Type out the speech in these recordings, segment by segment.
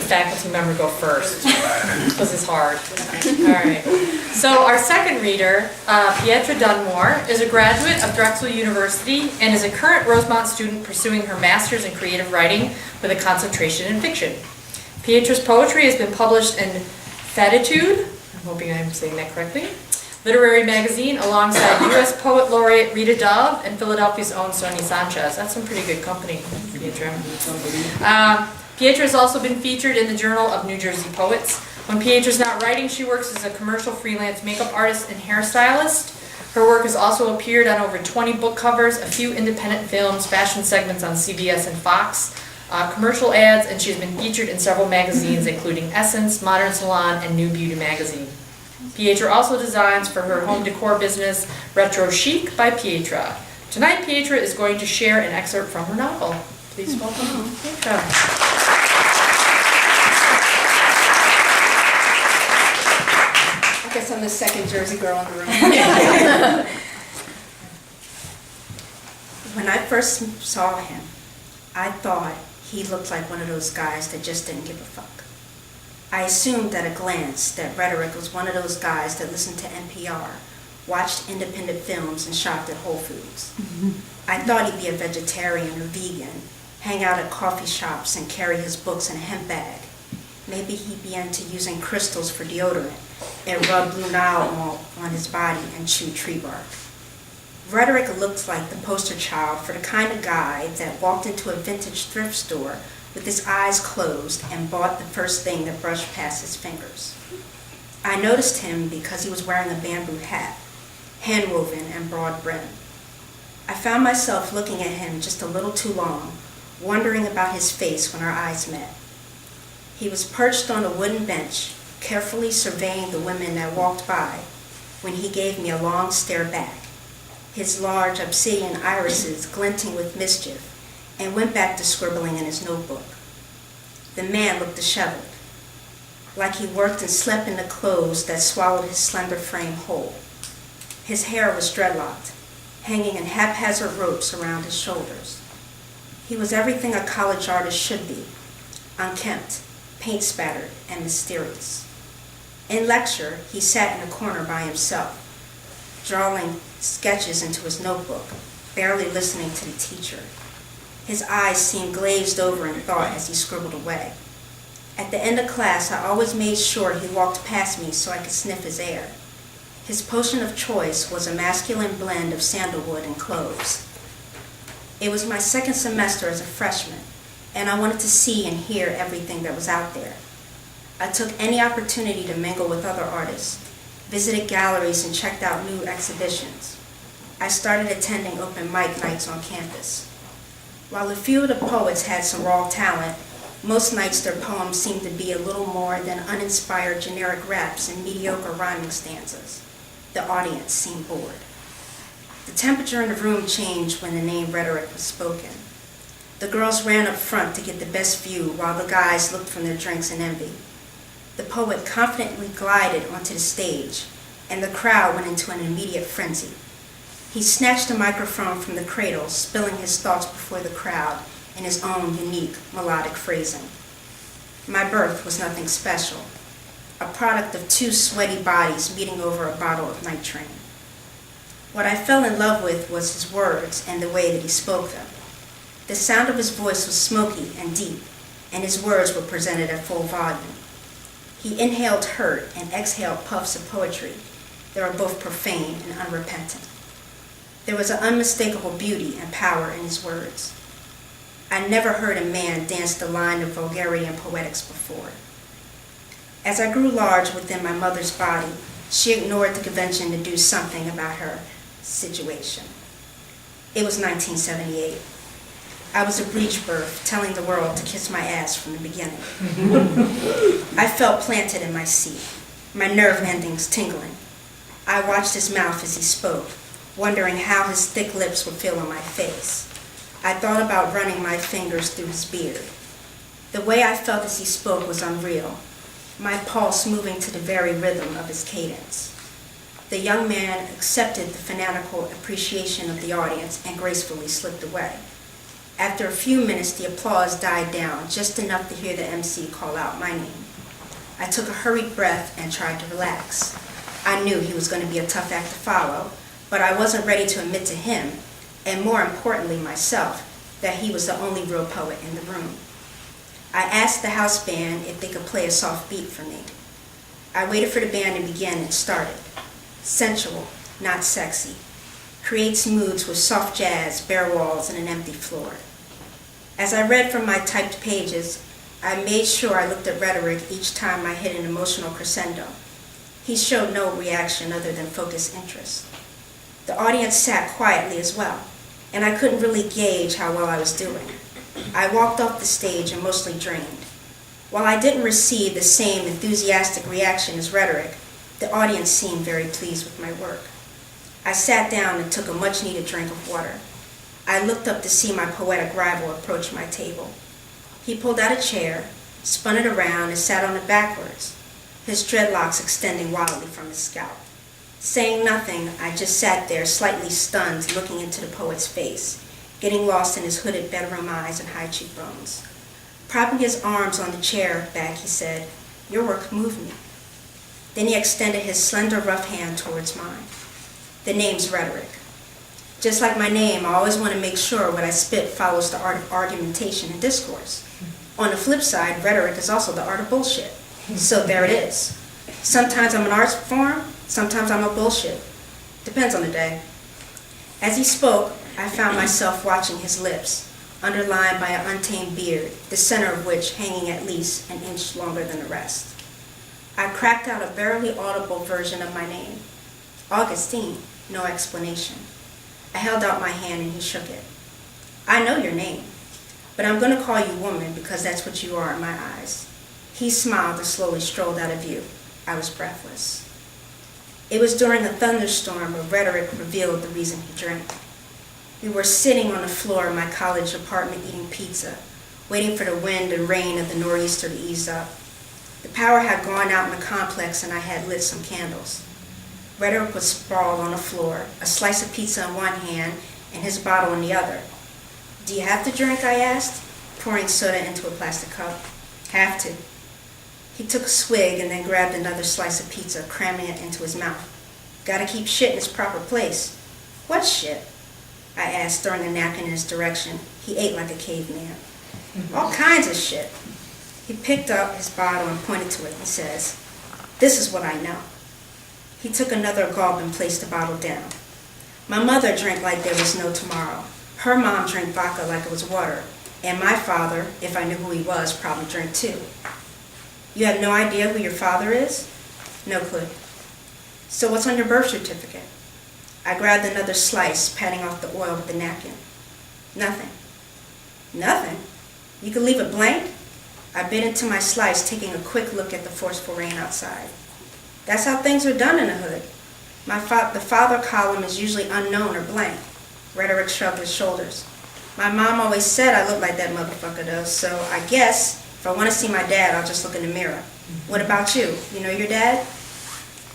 faculty member go first, because it's hard. All right. So our second reader, Pietra Dunmore, is a graduate of Drexel University and is a current Rosemont student pursuing her master's in creative writing with a concentration in fiction. Pietra's poetry has been published in Fatitude, I'm hoping I'm saying that correctly, literary magazine, alongside U.S. Poet Laureate Rita Dove and Philadelphia's own Sonny Sanchez. That's some pretty good company, Pietra. Pietra has also been featured in the Journal of New Jersey Poets. When Pietra's not writing, she works as a commercial freelance makeup artist and hairstylist. Her work has also appeared on over 20 book covers, a few independent films, fashion segments on CBS and Fox, commercial ads, and she's been featured in several magazines, including Essence, Modern Salon, and New Beauty magazine. Pietra also designs for her home decor business, Retro Chic by Pietra. Tonight, Pietra is going to share an excerpt from her novel. Please welcome Pietra. I guess I'm the second Jersey girl in the room. When I first saw him, I thought he looked like one of those guys that just didn't give a fuck. I assumed at a glance that Rhetoric was one of those guys that listened to NPR, watched independent films, and shopped at Whole Foods. I thought he'd be a vegetarian or vegan, hang out at coffee shops and carry his books in a hemp bag. Maybe he'd be into using crystals for deodorant and rub Blue Nile malt on his body and chew tree bark. Rhetoric looked like the poster child for the kind of guy that walked into a vintage thrift store with his eyes closed and bought the first thing that brushed past his fingers. I noticed him because he was wearing a bamboo hat, hand-woven and broad brim. I found myself looking at him just a little too long, wondering about his face when our eyes met. He was perched on a wooden bench, carefully surveying the women that walked by, when he gave me a long stare back, his large obsidian irises glinting with mischief, and went back to scribbling in his notebook. The man looked disheveled, like he worked and slept in the clothes that swallowed his slender frame whole. His hair was dreadlocked, hanging in haphazard ropes around his shoulders. He was everything a college artist should be, unkempt, paint-spattered, and mysterious. In lecture, he sat in a corner by himself, drawing sketches into his notebook, barely listening to the teacher. His eyes seemed glazed over in thought as he scribbled away. At the end of class, I always made sure he walked past me so I could sniff his air. His potion of choice was a masculine blend of sandalwood and cloves. It was my second semester as a freshman, and I wanted to see and hear everything that was out there. I took any opportunity to mingle with other artists, visited galleries, and checked out new exhibitions. I started attending open mic nights on campus. While a few of the poets had some raw talent, most nights their poems seemed to be a little more than uninspired generic raps and mediocre rhyming stanzas. The audience seemed bored. The temperature in the room changed when the name Rhetoric was spoken. The girls ran up front to get the best view while the guys looked from their drinks in envy. The poet confidently glided onto the stage, and the crowd went into an immediate frenzy. He snatched the microphone from the cradle, spilling his thoughts before the crowd in his own unique melodic phrasing. My birth was nothing special, a product of two sweaty bodies meeting over a bottle of nitrate. What I fell in love with was his words and the way that he spoke them. The sound of his voice was smoky and deep, and his words were presented at full volume. He inhaled hurt and exhaled puffs of poetry that were both profane and unrepentant. There was an unmistakable beauty and power in his words. I never heard a man dance the line of vulgarity and poetics before. As I grew large within my mother's body, she ignored the convention to do something about her situation. It was 1978. I was a breech birth, telling the world to kiss my ass from the beginning. I felt planted in my seat, my nerve endings tingling. I watched his mouth as he spoke, wondering how his thick lips would feel on my face. I thought about running my fingers through his beard. The way I felt as he spoke was unreal, my pulse moving to the very rhythm of his cadence. The young man accepted the fanatical appreciation of the audience and gracefully slipped away. After a few minutes, the applause died down, just enough to hear the MC call out my name. I took a hurried breath and tried to relax. I knew he was going to be a tough act to follow, but I wasn't ready to admit to him, and more importantly myself, that he was the only real poet in the room. I asked the house band if they could play a soft beat for me. I waited for the band to begin and started. Sensual, not sexy. Creates moods with soft jazz, bare walls, and an empty floor. As I read from my typed pages, I made sure I looked at Rhetoric each time I hit an emotional crescendo. He showed no reaction other than focused interest. The audience sat quietly as well, and I couldn't really gauge how well I was doing. I walked off the stage emotionally drained. While I didn't receive the same enthusiastic reaction as Rhetoric, the audience seemed very pleased with my work. I sat down and took a much-needed drink of water. I looked up to see my poetic rival approach my table. He pulled out a chair, spun it around, and sat on it backwards, his dreadlocks extending wildly from his scalp. Saying nothing, I just sat there, slightly stunned, looking into the poet's face, getting lost in his hooded bedroom eyes and high cheekbones. Propping his arms on the chair back, he said, "Your work moved me." Then he extended his slender, rough hand towards mine. The name's Rhetoric. Just like my name, I always want to make sure what I spit follows the art of argumentation and discourse. On the flip side, rhetoric is also the art of bullshit. So there it is. Sometimes I'm an art form, sometimes I'm a bullshit. Depends on the day. As he spoke, I found myself watching his lips, underlined by an untamed beard, the center of which hanging at least an inch longer than the rest. I cracked out a barely audible version of my name. Augustine, no explanation. I held out my hand and he shook it. "I know your name, but I'm going to call you woman because that's what you are in my eyes." He smiled and slowly strolled out of view. I was breathless. It was during a thunderstorm where Rhetoric revealed the reason he drank. We were sitting on the floor of my college apartment eating pizza, waiting for the wind and rain of the nor'easter to ease up. The power had gone out in the complex and I had lit some candles. Rhetoric was sprawled on the floor, a slice of pizza in one hand and his bottle in the other. "Do you have to drink?" I asked, pouring soda into a plastic cup. "Have to." He took a swig and then grabbed another slice of pizza, cramming it into his mouth. "Gotta keep shit in its proper place." "What shit?" I asked, throwing a napkin in his direction. He ate like a caveman. "All kinds of shit." He picked up his bottle and pointed to it and says, "This is what I know." He took another gulp and placed the bottle down. "My mother drank like there was no tomorrow. Her mom drank vodka like it was water. And my father, if I knew who he was, probably drank too." "You have no idea who your father is?" "No clue." "So what's on your birth certificate?" I grabbed another slice, patting off the oil with the napkin. "Nothing." "Nothing? You could leave it blank?" I bit into my slice, taking a quick look at the forceful rain outside. "That's how things are done in the hood. The father column is usually unknown or blank." Rhetoric shrugged his shoulders. "My mom always said I look like that motherfucker though, so I guess if I want to see my dad, I'll just look in the mirror." "What about you? You know your dad?"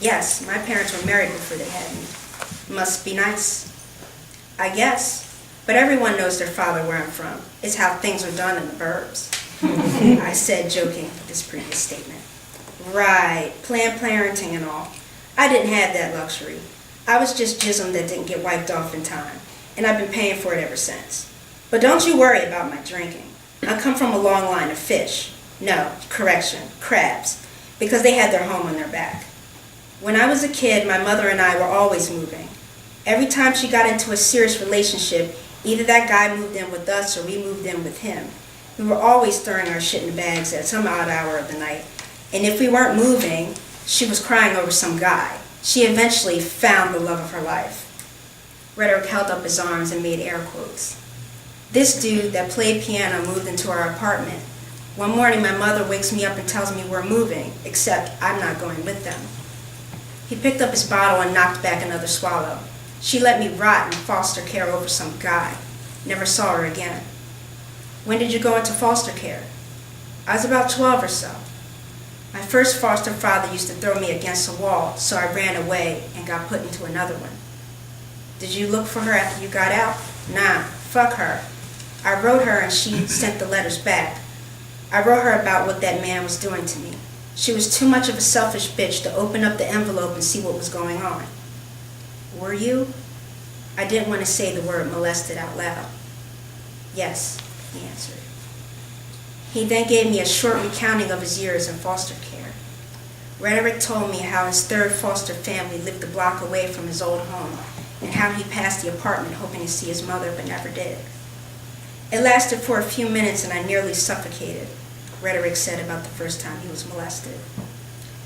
"Yes, my parents were married before they had me." "Must be nice." "I guess. But everyone knows their father where I'm from. It's how things are done in the burbs." I said, joking with this previous statement. "Right, planned parenting and all. I didn't have that luxury. I was just jism that didn't get wiped off in time, and I've been paying for it ever since. But don't you worry about my drinking. I come from a long line of fish. No, correction, crabs, because they had their home on their back. When I was a kid, my mother and I were always moving. Every time she got into a serious relationship, either that guy moved in with us or we moved in with him. We were always throwing our shit in bags at some odd hour of the night. And if we weren't moving, she was crying over some guy. She eventually found the love of her life." Rhetoric held up his arms and made air quotes. "This dude that played piano moved into our apartment. One morning my mother wakes me up and tells me we're moving, except I'm not going with them." He picked up his bottle and knocked back another swallow. "She let me rot in foster care over some guy. Never saw her again." "When did you go into foster care?" "I was about 12 or so. My first foster father used to throw me against a wall, so I ran away and got put into another one." "Did you look for her after you got out?" "Nah, fuck her. I wrote her and she sent the letters back. I wrote her about what that man was doing to me. She was too much of a selfish bitch to open up the envelope and see what was going on. Were you? I didn't want to say the word molested out loud. Yes, he answered. He then gave me a short recounting of his years in foster care. Rhetoric told me how his third foster family lived a block away from his old home and how he passed the apartment hoping to see his mother but never did. It lasted for a few minutes and I nearly suffocated, Rhetoric said about the first time he was molested.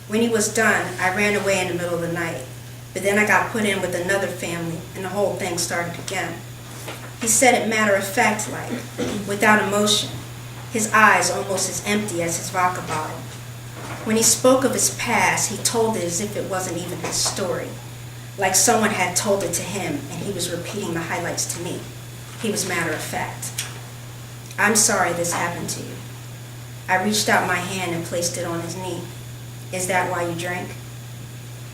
When he was done, I ran away in the middle of the night, but then I got put in with another family and the whole thing started again. He said it matter-of-fact-like, without emotion, his eyes almost as empty as his vodka bottle. When he spoke of his past, he told it as if it wasn't even his story, like someone had told it to him and he was repeating the highlights to me. He was matter-of-fact. I'm sorry this happened to you. I reached out my hand and placed it on his knee. Is that why you drank?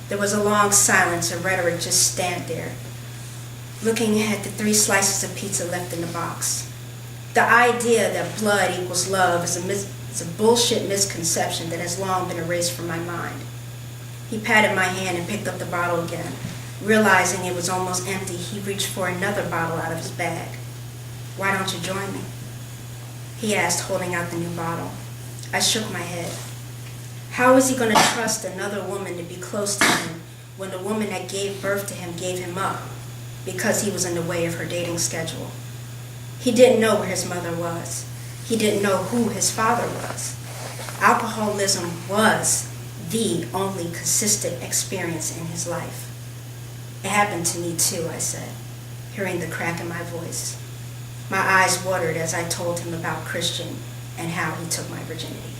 There was a long silence and Rhetoric just stand there, looking at the 3 slices of pizza left in the box. The idea that blood equals love is a bullshit misconception that has long been erased from my mind. He patted my hand and picked up the bottle again. Realizing it was almost empty, he reached for another bottle out of his bag. Why don't you join me? He asked, holding out the new bottle. I shook my head. How was he going to trust another woman to be close to him when the woman that gave birth to him gave him up because he was in the way of her dating schedule? He didn't know where his mother was. He didn't know who his father was. Alcoholism was the only consistent experience in his life. It happened to me too, I said, hearing the crack in my voice. My eyes watered as I told him about Christian and how he took my virginity.